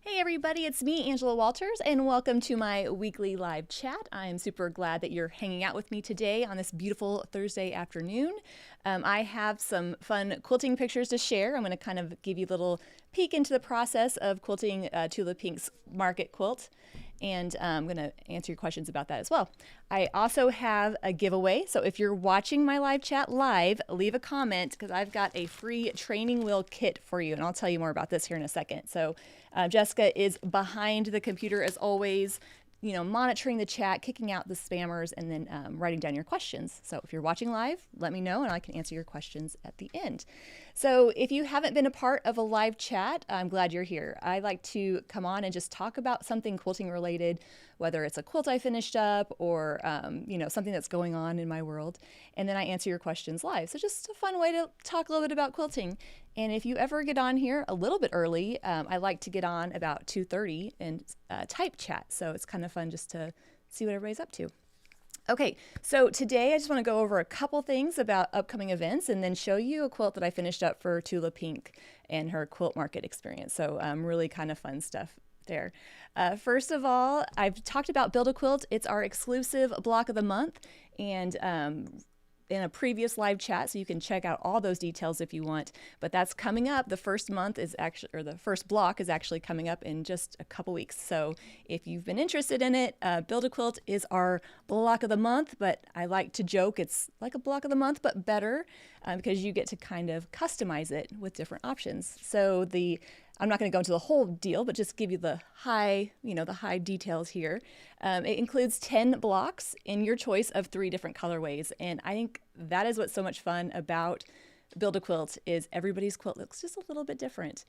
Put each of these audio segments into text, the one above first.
Hey everybody, it's me, Angela Walters, and welcome to my weekly live chat. I'm super glad that you're hanging out with me today on this beautiful Thursday afternoon. I have some fun quilting pictures to share. I'm going to kind of give you a little peek into the process of quilting Tula Pink's market quilt, and I'm going to answer your questions about that as well. I also have a giveaway, so if you're watching my live chat live, leave a comment because I've got a free training wheel kit for you, and I'll tell you more about this here in a second. So Jessica is behind the computer as always, monitoring the chat, kicking out the spammers, and then writing down your questions. So if you're watching live, let me know and I can answer your questions at the end. So if you haven't been a part of a live chat, I'm glad you're here. I like to come on and just talk about something quilting related, whether it's a quilt I finished up or something that's going on in my world, and then I answer your questions live. So just a fun way to talk a little bit about quilting. And if you ever get on here a little bit early, I like to get on about 2:30 and type chat. So it's kind of fun just to see what everybody's up to. Okay, so today I just want to go over a couple things about upcoming events and then show you a quilt that I finished up for Tula Pink and her quilt market experience. So really kind of fun stuff there. First of all, I've talked about Build a Quilt. It's our exclusive block of the month, and in a previous live chat, so you can check out all those details if you want. But that's coming up. The first month is actually, or the first block is actually coming up in just a couple weeks. So if you've been interested in it, Build a Quilt is our block of the month. But I like to joke it's like a block of the month, but better because you get to kind of customize it with different options. So I'm not going to go into the whole deal, but just give you the high details here. It includes 10 blocks in your choice of 3 different colorways. And I think that is what's so much fun about Build a Quilt is everybody's quilt looks just a little bit different.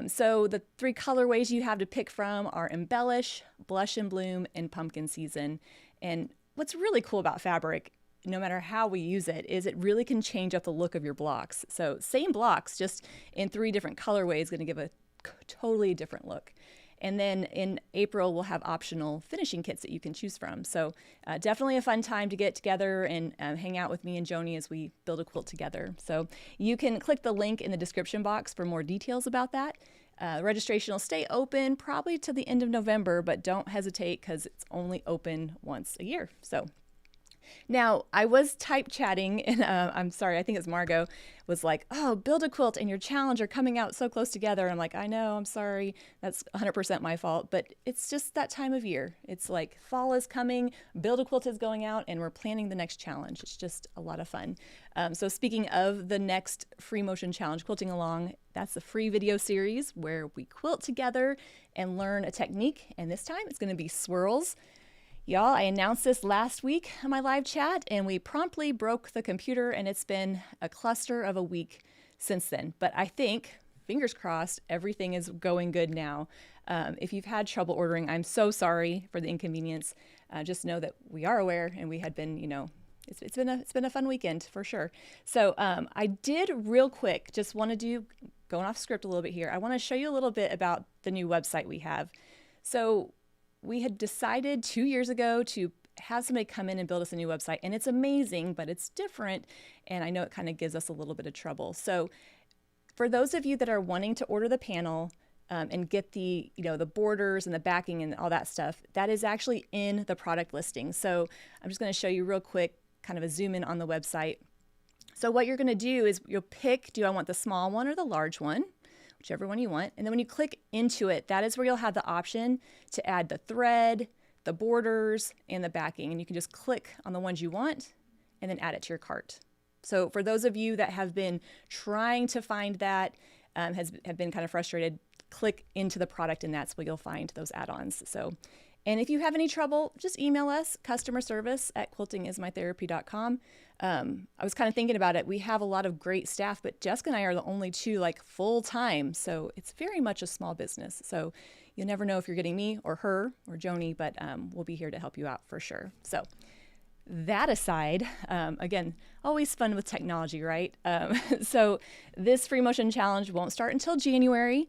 So the 3 colorways you have to pick from are Embellish, Blush and Bloom, and Pumpkin Season. And what's really cool about fabric, no matter how we use it, is it really can change up the look of your blocks. So same blocks, just in 3 different colorways, going to give a totally different look. And then in April, we'll have optional finishing kits that you can choose from. So definitely a fun time to get together and hang out with me and Joni as we build a quilt together. So you can click the link in the description box for more details about that. Registration will stay open probably to the end of November, but don't hesitate because it's only open once a year. So now, I was type chatting, and I'm sorry, I think it's Margot, was like, oh, Build a Quilt and your challenge are coming out so close together. And I'm like, I know, I'm sorry. That's 100% my fault. But it's just that time of year. It's like fall is coming, Build a Quilt is going out, and we're planning the next challenge. It's just a lot of fun. So speaking of the next free motion challenge, Quilting Along, that's the free video series where we quilt together and learn a technique. And this time it's going to be swirls. Y'all, I announced this last week on my live chat, and we promptly broke the computer, and it's been a cluster of a week since then. But I think, fingers crossed, everything is going good now. If you've had trouble ordering, I'm so sorry for the inconvenience. Just know that we are aware, and we had been, it's been a fun weekend for sure. So I did real quick, just want to going off script a little bit here. I want to show you a little bit about the new website we have. So we had decided 2 years ago to have somebody come in and build us a new website, and it's amazing, but it's different, and I know it kind of gives us a little bit of trouble. So for those of you that are wanting to order the panel and get the borders and the backing and all that stuff, that is actually in the product listing. So I'm just going to show you real quick, kind of a zoom in on the website. So what you're going to do is you'll pick, do I want the small one or the large one? Whichever one you want. And then when you click into it, that is where you'll have the option to add the thread, the borders, and the backing. And you can just click on the ones you want and then add it to your cart. So for those of you that have been trying to find that, have been kind of frustrated, click into the product and that's where you'll find those add-ons. And if you have any trouble, just email us, customer service at quiltingismytherapy.com. I was kind of thinking about it. We have a lot of great staff, but Jessica and I are the only 2 full time. So it's very much a small business. So you'll never know if you're getting me or her or Joni, but we'll be here to help you out for sure. So that aside, again, always fun with technology, right? So this free motion challenge won't start until January.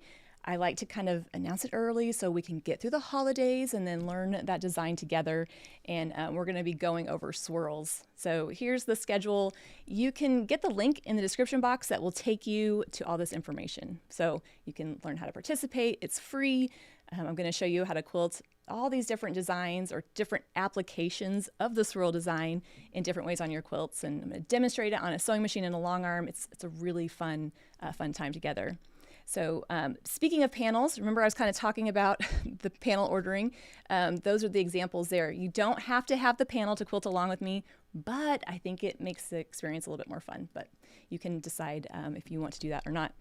I like to kind of announce it early so we can get through the holidays and then learn that design together. And we're going to be going over swirls. So here's the schedule. You can get the link in the description box that will take you to all this information. So you can learn how to participate. It's free. I'm going to show you how to quilt all these different designs or different applications of the swirl design in different ways on your quilts. And I'm going to demonstrate it on a sewing machine and a long arm. It's a really fun time together. So speaking of panels, remember I was kind of talking about the panel ordering. Those are the examples there. You don't have to have the panel to quilt along with me, but I think it makes the experience a little bit more fun. But you can decide if you want to do that or not.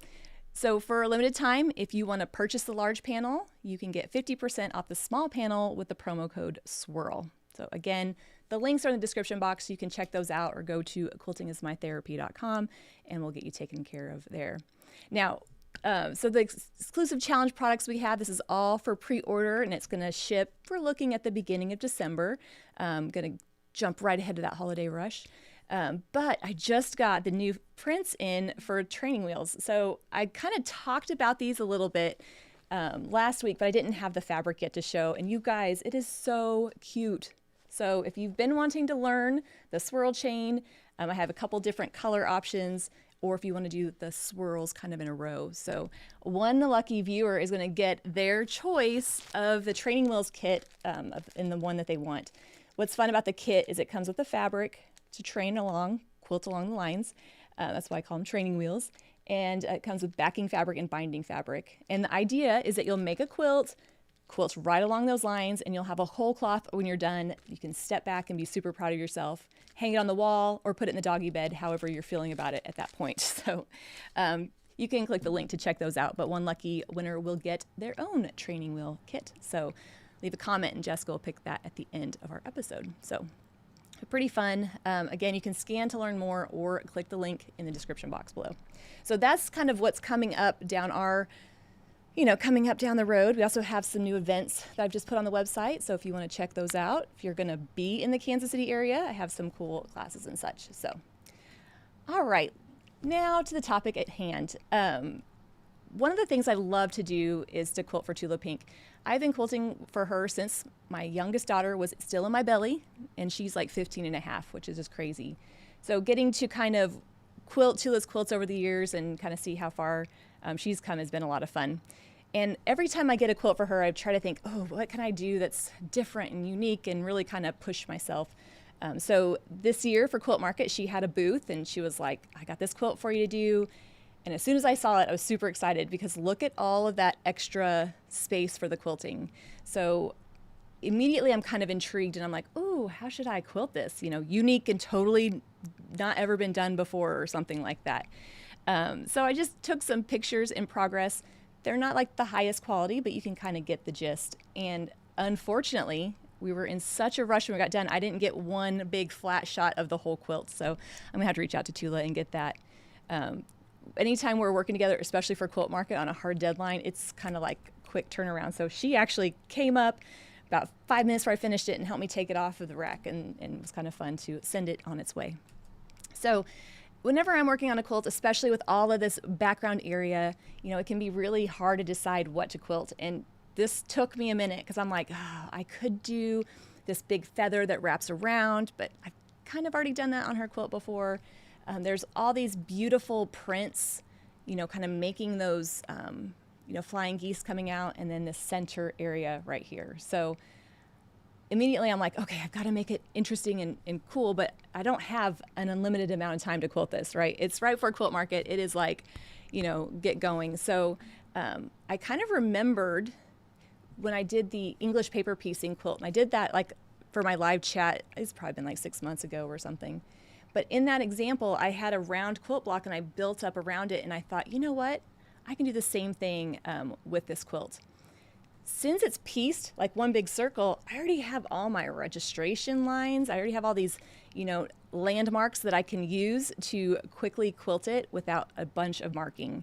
So for a limited time, if you want to purchase the large panel, you can get 50% off the small panel with the promo code SWIRL. So again, the links are in the description box. You can check those out or go to quiltingismytherapy.com and we'll get you taken care of there. Now, so the exclusive challenge products we have, this is all for pre-order and it's going to ship, we're looking at the beginning of December. I'm going to jump right ahead to that holiday rush. But I just got the new prints in for training wheels. So I kind of talked about these a little bit last week, but I didn't have the fabric yet to show. And you guys, it is so cute. So if you've been wanting to learn the swirl chain, I have a couple different color options, or if you want to do the swirls kind of in a row. So one lucky viewer is going to get their choice of the training wheels kit in the one that they want. What's fun about the kit is it comes with the fabric to train along, quilt along the lines. That's why I call them training wheels. And it comes with backing fabric and binding fabric. And the idea is that you'll make a quilt right along those lines, and you'll have a whole cloth when you're done. You can step back and be super proud of yourself, hang it on the wall, or put it in the doggy bed, however you're feeling about it at that point. So you can click the link to check those out, but one lucky winner will get their own training wheel kit. So leave a comment and Jessica will pick that at the end of our episode. So pretty fun. Again, you can scan to learn more or click the link in the description box below. So that's kind of what's coming up down the road. We also have some new events that I've just put on the website. So if you want to check those out, if you're going to be in the Kansas City area, I have some cool classes and such. So, all right, now to the topic at hand. One of the things I love to do is to quilt for Tula Pink. I've been quilting for her since my youngest daughter was still in my belly, and she's like 15 and a half, which is just crazy. So getting to kind of quilt Tula's quilts over the years and kind of see how far she's come has been a lot of fun. And every time I get a quilt for her, I try to think, oh, what can I do that's different and unique and really kind of push myself. So this year for Quilt Market, she had a booth and she was like, I got this quilt for you to do. And as soon as I saw it, I was super excited because look at all of that extra space for the quilting. So immediately I'm kind of intrigued and I'm like, oh, how should I quilt this? You know, unique and totally not ever been done before or something like that. So I just took some pictures in progress. They're not like the highest quality, but you can kind of get the gist. And unfortunately, we were in such a rush when we got done, I didn't get one big flat shot of the whole quilt. So I'm gonna have to reach out to Tula and get that. Anytime we're working together, especially for Quilt Market on a hard deadline, it's kind of like quick turnaround. So she actually came up about 5 minutes before I finished it and helped me take it off of the rack, and it was kind of fun to send it on its way. So whenever I'm working on a quilt, especially with all of this background area, you know, it can be really hard to decide what to quilt. And this took me a minute because I'm like, oh, I could do this big feather that wraps around, but I've kind of already done that on her quilt before. There's all these beautiful prints, you know, kind of making those, you know, flying geese coming out, and then the center area right here. So immediately I'm like, okay, I've got to make it interesting and cool, but I don't have an unlimited amount of time to quilt this, right? It's right for Quilt Market. It is like, you know, get going. So I kind of remembered when I did the English paper piecing quilt, and I did that like for my live chat. It's probably been like 6 months ago or something. But in that example, I had a round quilt block and I built up around it, and I thought, you know what? I can do the same thing with this quilt. Since it's pieced like one big circle, I already have all my registration lines. I already have all these, you know, landmarks that I can use to quickly quilt it without a bunch of marking.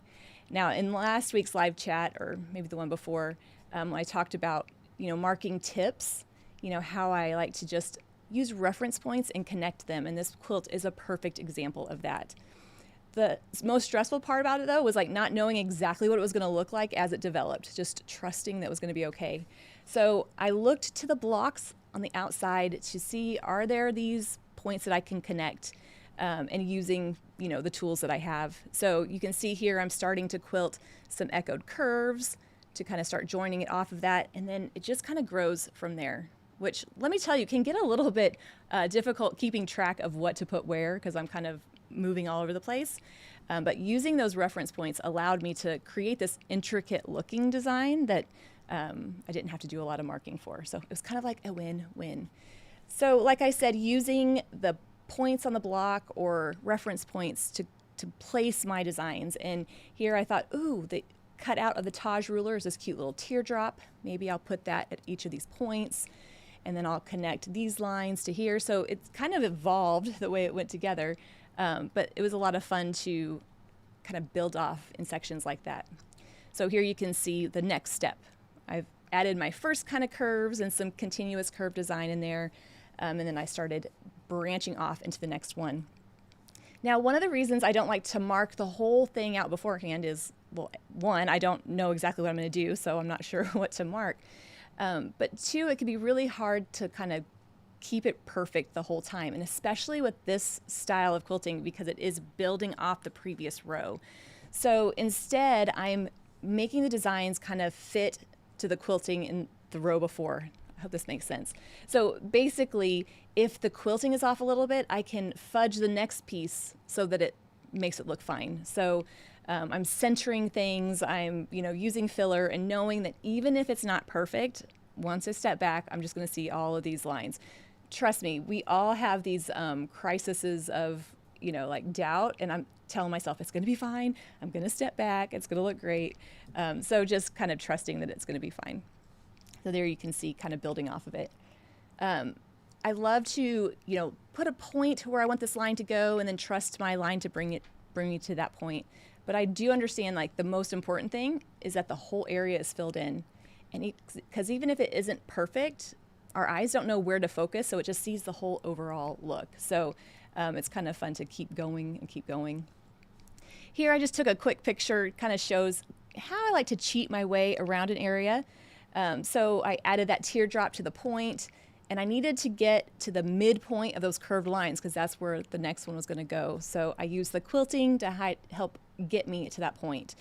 Now, in last week's live chat, or maybe the one before, I talked about, you know, marking tips, you know, how I like to just use reference points and connect them. And this quilt is a perfect example of that. The most stressful part about it, though, was like not knowing exactly what it was going to look like as it developed, just trusting that it was going to be okay. So I looked to the blocks on the outside to see, are there these points that I can connect, and using, you know, the tools that I have. So you can see here I'm starting to quilt some echoed curves, to kind of start joining it off of that, and then it just kind of grows from there, which, let me tell you, can get a little bit difficult keeping track of what to put where, because I'm kind of moving all over the place. But using those reference points allowed me to create this intricate looking design that I didn't have to do a lot of marking for. So it was kind of like a win-win. So like I said, using the points on the block or reference points to place my designs. And here I thought, ooh, the cut out of the Taj ruler is this cute little teardrop. Maybe I'll put that at each of these points, and then I'll connect these lines to here. So it's kind of evolved the way it went together, but it was a lot of fun to kind of build off in sections like that. So here you can see the next step. I've added my first kind of curves and some continuous curve design in there, and then I started branching off into the next one. Now, one of the reasons I don't like to mark the whole thing out beforehand is, well, one, I don't know exactly what I'm going to do, so I'm not sure what to mark. But two, it can be really hard to kind of keep it perfect the whole time, and especially with this style of quilting because it is building off the previous row. So instead, I'm making the designs kind of fit to the quilting in the row before. I hope this makes sense. So basically, if the quilting is off a little bit, I can fudge the next piece so that it makes it look fine. So I'm centering things, I'm using filler, and knowing that even if it's not perfect, once I step back, I'm just going to see all of these lines. Trust me, we all have these crises of like doubt, and I'm telling myself it's going to be fine. I'm going to step back. It's going to look great. So just kind of trusting that it's going to be fine. So there you can see kind of building off of it. I love to, put a point where I want this line to go and then trust my line to bring me to that point. But I do understand like the most important thing is that the whole area is filled in. And because even if it isn't perfect, our eyes don't know where to focus, so it just sees the whole overall look. So it's kind of fun to keep going and keep going. Here I just took a quick picture, kind of shows how I like to cheat my way around an area. So I added that teardrop to the point, and I needed to get to the midpoint of those curved lines because that's where the next one was going to go. So I used the quilting to help get me to that point.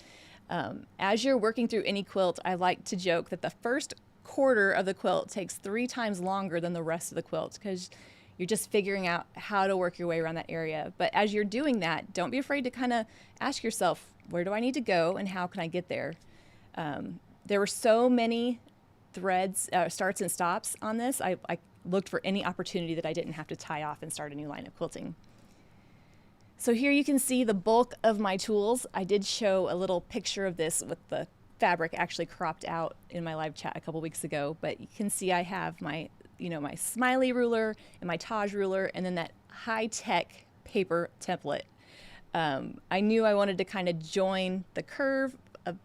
As you're working through any quilt, I like to joke that the first quarter of the quilt takes 3 times longer than the rest of the quilt because you're just figuring out how to work your way around that area. But as you're doing that, don't be afraid to kind of ask yourself, where do I need to go and how can I get there? There were so many threads, starts and stops on this. I looked for any opportunity that I didn't have to tie off and start a new line of quilting. So here you can see the bulk of my tools. I did show a little picture of this with the fabric actually cropped out in my live chat a couple weeks ago, but you can see I have my, my Smiley ruler and my Taj ruler, and then that high-tech paper template. I knew I wanted to kind of join the curve of,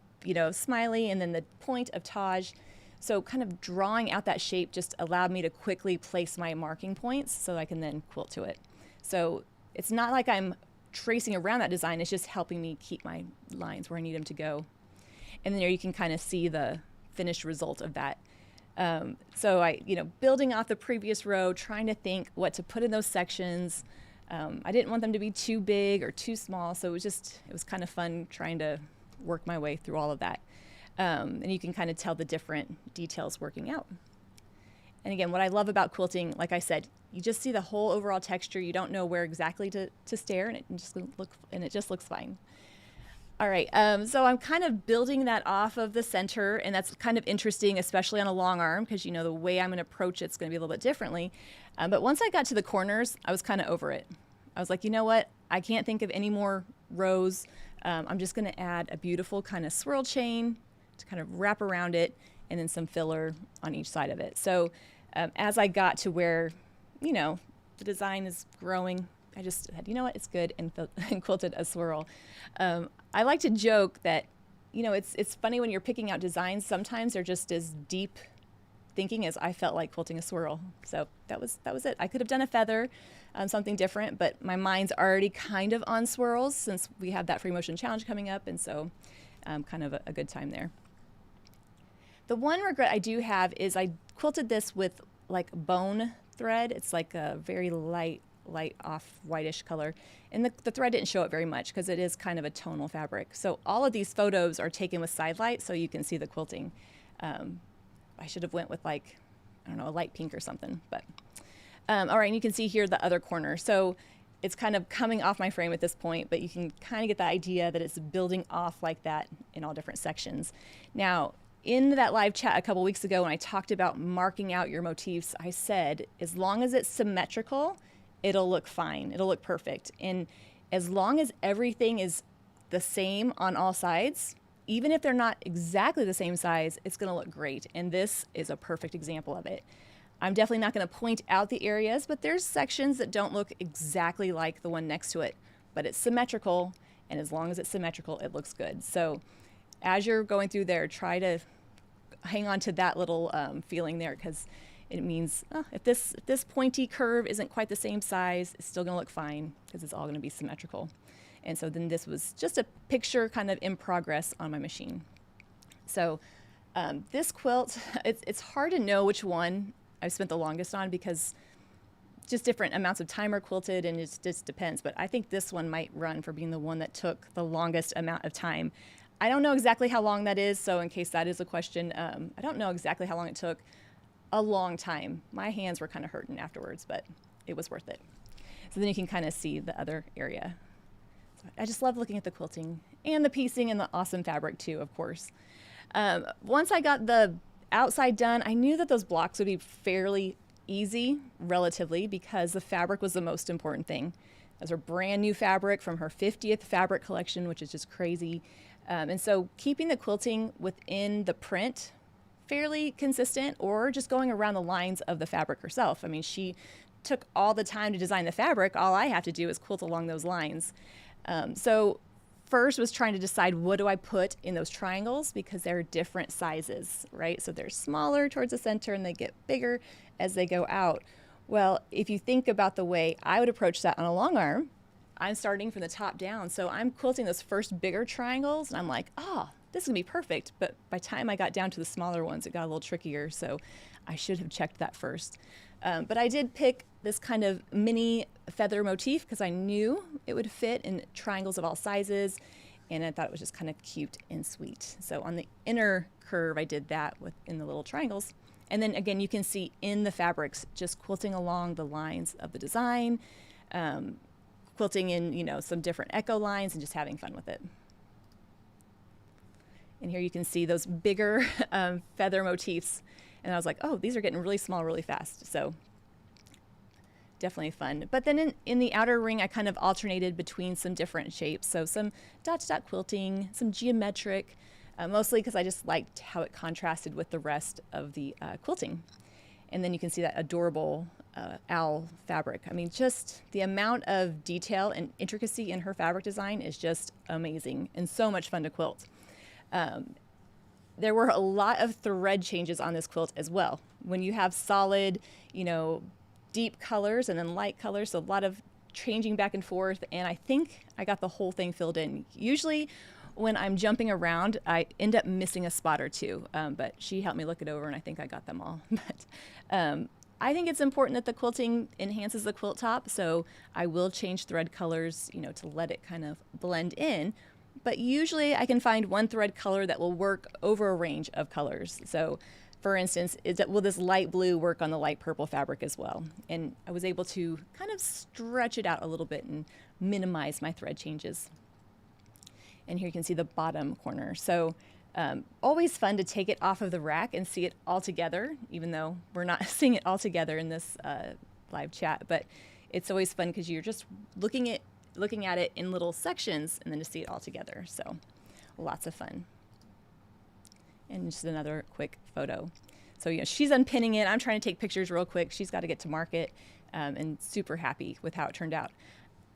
Smiley and then the point of Taj. So kind of drawing out that shape just allowed me to quickly place my marking points so I can then quilt to it. So it's not like I'm tracing around that design, it's just helping me keep my lines where I need them to go. And then there you can kind of see the finished result of that. So I, building off the previous row, trying to think what to put in those sections. I didn't want them to be too big or too small, so it was kind of fun trying to work my way through all of that. And you can kind of tell the different details working out. And again, what I love about quilting, like I said, you just see the whole overall texture. You don't know where exactly to stare, and it just looks fine. All right, so I'm kind of building that off of the center, and that's kind of interesting, especially on a long arm, because the way I'm going to approach it's going to be a little bit differently. But once I got to the corners, I was kind of over it. I was like, you know what? I can't think of any more rows. I'm just going to add a beautiful kind of swirl chain to kind of wrap around it, and then some filler on each side of it. So as I got to where, the design is growing, I just said, you know what, it's good, and quilted a swirl. I like to joke that, it's funny when you're picking out designs, sometimes they're just as deep thinking as I felt like quilting a swirl. So that was it. I could have done a feather, something different, but my mind's already kind of on swirls since we have that free motion challenge coming up, and so kind of a good time there. The one regret I do have is I quilted this with like bone thread. It's like a very light light off whitish color. And the thread didn't show it very much because it is kind of a tonal fabric. So all of these photos are taken with side light so you can see the quilting. I should have went with like, I don't know, a light pink or something, but all right, and you can see here the other corner. So it's kind of coming off my frame at this point, but you can kind of get the idea that it's building off like that in all different sections. Now, in that live chat a couple weeks ago when I talked about marking out your motifs, I said, as long as it's symmetrical, it'll look fine. It'll look perfect. And as long as everything is the same on all sides, even if they're not exactly the same size, it's going to look great. And this is a perfect example of it. I'm definitely not going to point out the areas, but there's sections that don't look exactly like the one next to it, but it's symmetrical. And as long as it's symmetrical, it looks good. So as you're going through there, try to hang on to that little feeling there, because it means if this pointy curve isn't quite the same size, it's still going to look fine because it's all going to be symmetrical. And so then this was just a picture kind of in progress on my machine. So this quilt, it's hard to know which one I've spent the longest on because just different amounts of time are quilted and it just depends. But I think this one might run for being the one that took the longest amount of time. I don't know exactly how long that is, so in case that is a question, I don't know exactly how long it took. A long time. My hands were kind of hurting afterwards, but it was worth it. So then you can kind of see the other area. So I just love looking at the quilting and the piecing and the awesome fabric too, of course. Once I got the outside done, I knew that those blocks would be fairly easy, relatively, because the fabric was the most important thing. Those are brand new fabric from her 50th fabric collection, which is just crazy. And so keeping the quilting within the print fairly consistent, or just going around the lines of the fabric herself. I mean, she took all the time to design the fabric. All I have to do is quilt along those lines. So first was trying to decide, what do I put in those triangles, because they're different sizes, right? So they're smaller towards the center and they get bigger as they go out. Well, if you think about the way I would approach that on a long arm, I'm starting from the top down. So I'm quilting those first bigger triangles and I'm like, oh, this is gonna be perfect. But by the time I got down to the smaller ones, it got a little trickier. So I should have checked that first. But I did pick this kind of mini feather motif because I knew it would fit in triangles of all sizes. And I thought it was just kind of cute and sweet. So on the inner curve, I did that in the little triangles. And then again, you can see in the fabrics, just quilting along the lines of the design, quilting in, some different echo lines and just having fun with it. And here you can see those bigger feather motifs. And I was like, oh, these are getting really small really fast. So definitely fun. But then in the outer ring, I kind of alternated between some different shapes. So some dot-to-dot quilting, some geometric, mostly because I just liked how it contrasted with the rest of the quilting. And then you can see that adorable owl fabric. I mean, just the amount of detail and intricacy in her fabric design is just amazing and so much fun to quilt. There were a lot of thread changes on this quilt as well. When you have solid, deep colors and then light colors, so a lot of changing back and forth, and I think I got the whole thing filled in. Usually when I'm jumping around, I end up missing a spot or two, but she helped me look it over and I think I got them all. But I think it's important that the quilting enhances the quilt top, so I will change thread colors, to let it kind of blend in. But usually I can find one thread color that will work over a range of colors. So for instance, will this light blue work on the light purple fabric as well? And I was able to kind of stretch it out a little bit and minimize my thread changes. And here you can see the bottom corner. So always fun to take it off of the rack and see it all together, even though we're not seeing it all together in this live chat. But it's always fun because you're just looking at it in little sections and then to see it all together. So lots of fun. And just another quick photo. So she's unpinning it. I'm trying to take pictures real quick. She's got to get to market and super happy with how it turned out.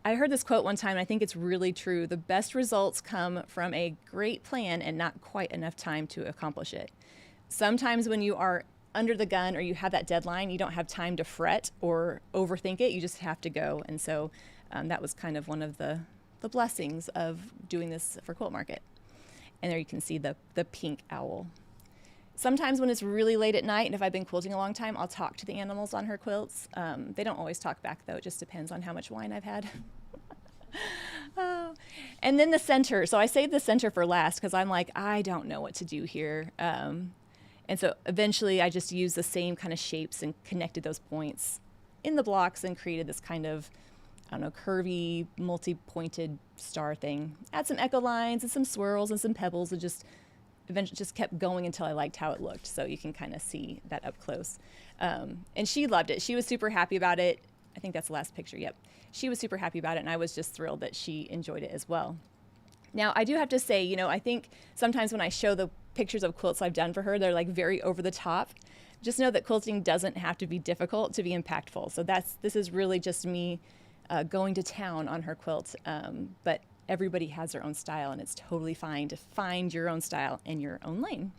I heard this quote one time, and I think it's really true. The best results come from a great plan and not quite enough time to accomplish it. Sometimes when you are under the gun or you have that deadline, you don't have time to fret or overthink it. You just have to go. And so that was kind of one of the blessings of doing this for Quilt Market. And there you can see the pink owl. Sometimes when it's really late at night and if I've been quilting a long time, I'll talk to the animals on her quilts. They don't always talk back though. It just depends on how much wine I've had. Oh. And then the center. So I saved the center for last because I'm like, I don't know what to do here. And so eventually I just used the same kind of shapes and connected those points in the blocks and created this kind of, I don't know, curvy, multi-pointed star thing. Add some echo lines and some swirls and some pebbles and just eventually just kept going until I liked how it looked. So you can kind of see that up close. And she loved it. She was super happy about it. I think that's the last picture. Yep. She was super happy about it, and I was just thrilled that she enjoyed it as well. Now, I do have to say, you know, I think sometimes when I show the pictures of quilts I've done for her, they're like very over the top. Just know that quilting doesn't have to be difficult to be impactful. So this is really just me going to town on her quilt. But everybody has their own style, and it's totally fine to find your own style in your own lane.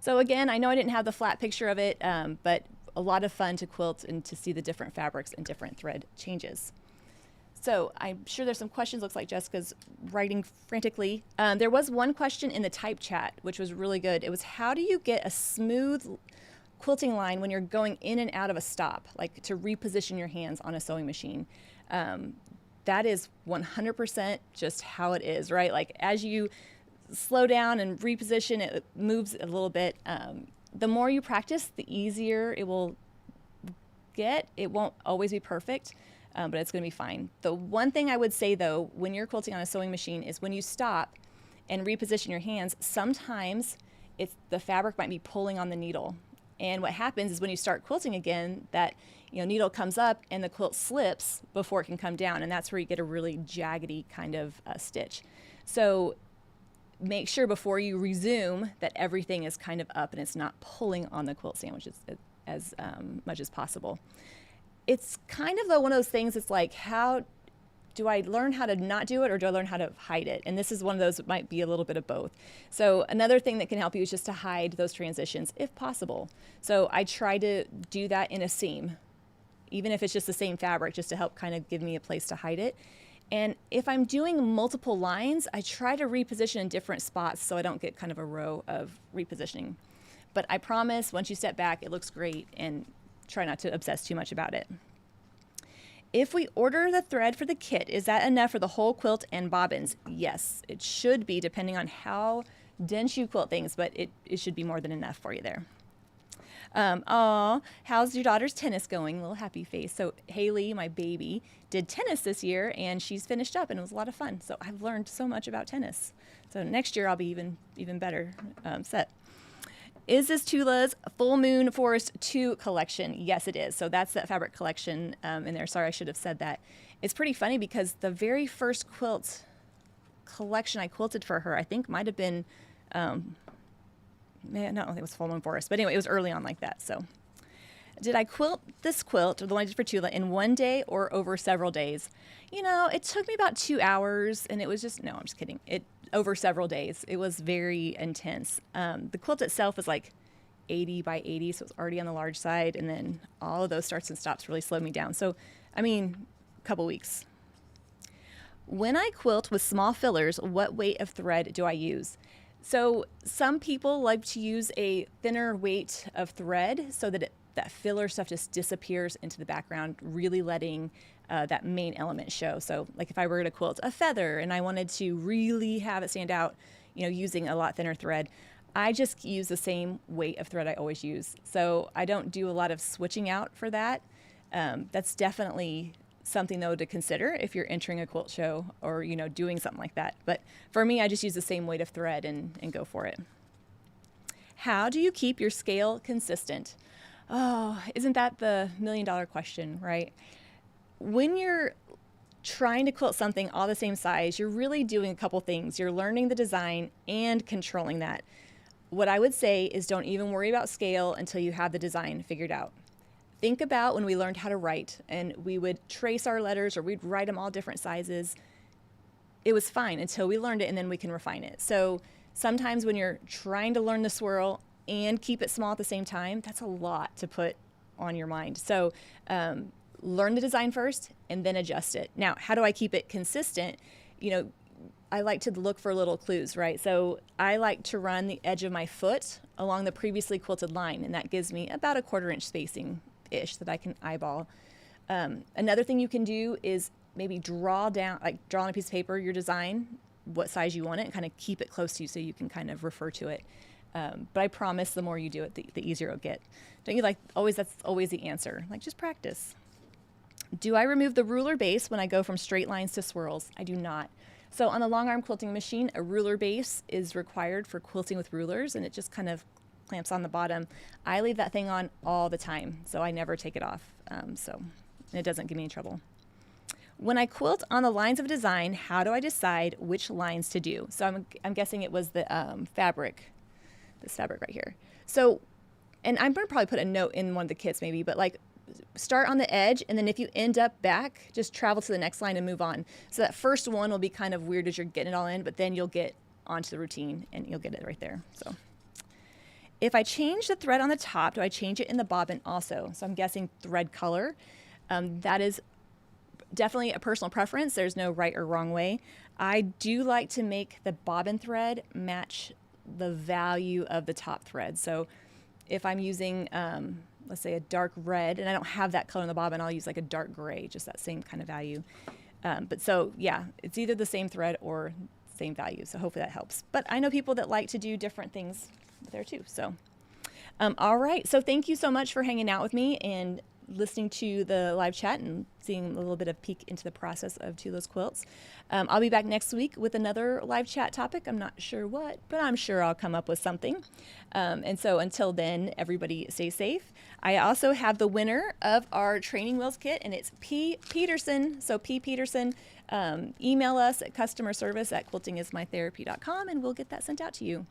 So again, I know I didn't have the flat picture of it, but a lot of fun to quilt and to see the different fabrics and different thread changes. So I'm sure there's some questions. Looks like Jessica's writing frantically. There was one question in the type chat, which was really good. It was, how do you get a smooth quilting line when you're going in and out of a stop, like to reposition your hands on a sewing machine? That is 100% just how it is, right? Like as you slow down and reposition, it moves a little bit. The more you practice, the easier it will get. It won't always be perfect. But it's going to be fine. The one thing I would say, though, when you're quilting on a sewing machine is when you stop and reposition your hands, sometimes the fabric might be pulling on the needle. And what happens is when you start quilting again, that needle comes up and the quilt slips before it can come down. And that's where you get a really jaggedy kind of stitch. So make sure before you resume that everything is kind of up and it's not pulling on the quilt sandwich as much as possible. It's kind of one of those things, it's like, how do I learn how to not do it, or do I learn how to hide it? And this is one of those that might be a little bit of both. So another thing that can help you is just to hide those transitions if possible. So I try to do that in a seam, even if it's just the same fabric, just to help kind of give me a place to hide it. And if I'm doing multiple lines, I try to reposition in different spots so I don't get kind of a row of repositioning. But I promise once you step back, it looks great, and try not to obsess too much about it. If we order the thread for the kit, is that enough for the whole quilt and bobbins? Yes, it should be, depending on how dense you quilt things, but it should be more than enough for you there. How's your daughter's tennis going? Little happy face. So Haley, my baby, did tennis this year, and she's finished up, and it was a lot of fun. So I've learned so much about tennis. So next year I'll be even better set. Is this Tula's Full Moon Forest 2 collection? Yes, it is. So that's that fabric collection in there. Sorry, I should have said that. It's pretty funny because the very first quilt collection I quilted for her, I think might have been, no, I don't think it was Full Moon Forest. But anyway, it was early on like that. So did I quilt this quilt, or the one I did for Tula, in one day or over several days? It took me about 2 hours, and it was just, no, I'm just kidding. Over several days. It was very intense. The quilt itself is like 80 by 80, so it's already on the large side, and then all of those starts and stops really slowed me down. So, I mean, a couple weeks. When I quilt with small fillers, what weight of thread do I use? So some people like to use a thinner weight of thread so that that filler stuff just disappears into the background, really letting that main element show. So like if I were to quilt a feather and I wanted to really have it stand out, using a lot thinner thread, I just use the same weight of thread I always use. So I don't do a lot of switching out for that. That's definitely something though to consider if you're entering a quilt show or, doing something like that. But for me, I just use the same weight of thread and go for it. How do you keep your scale consistent? Oh, isn't that the $1,000,000 question, right? When you're trying to quilt something all the same size, you're really doing a couple things. You're learning the design and controlling that. What I would say is don't even worry about scale until you have the design figured out. Think about when we learned how to write and we would trace our letters or we'd write them all different sizes. It was fine until we learned it, and then we can refine it. So sometimes when you're trying to learn the swirl and keep it small at the same time, that's a lot to put on your mind. So learn the design first and then adjust it. Now, how do I keep it consistent? I like to look for little clues, right? So I like to run the edge of my foot along the previously quilted line, and that gives me about a 1/4 inch spacing-ish that I can eyeball. Another thing you can do is maybe draw on a piece of paper your design, what size you want it, and kind of keep it close to you so you can kind of refer to it. But I promise the more you do it, the easier it'll get. Don't you that's always the answer. Like, just practice. Do I remove the ruler base when I go from straight lines to swirls? I do not. So on the long arm quilting machine, a ruler base is required for quilting with rulers, and it just kind of clamps on the bottom. I leave that thing on all the time, so I never take it off. And it doesn't give me any trouble. When I quilt on the lines of a design, how do I decide which lines to do? So I'm guessing it was the fabric, this fabric right here. So, and I'm going to probably put a note in one of the kits maybe, but like, start on the edge, and then if you end up back, just travel to the next line and move on. So that first one will be kind of weird as you're getting it all in, but then you'll get onto the routine and you'll get it right there. So if I change the thread on the top, do I change it in the bobbin also? So I'm guessing thread color. That is definitely a personal preference. There's no right or wrong way. I do like to make the bobbin thread match the value of the top thread. So if I'm using let's say a dark red, and I don't have that color in the bobbin, I'll use like a dark gray, just that same kind of value. But so yeah, it's either the same thread or same value. So hopefully that helps. But I know people that like to do different things there too. So, all right. So thank you so much for hanging out with me and listening to the live chat and seeing a little bit of peek into the process of Tula's quilts. I'll be back next week with another live chat topic. I'm not sure what, but I'm sure I'll come up with something. And so until then, everybody stay safe. I also have the winner of our training wheels kit, and it's P. Peterson. So P. Peterson, email us at customerservice@quiltingismytherapy.com, and we'll get that sent out to you.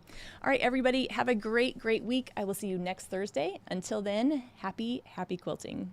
All right, everybody, have a great, great week. I will see you next Thursday. Until then, happy quilting.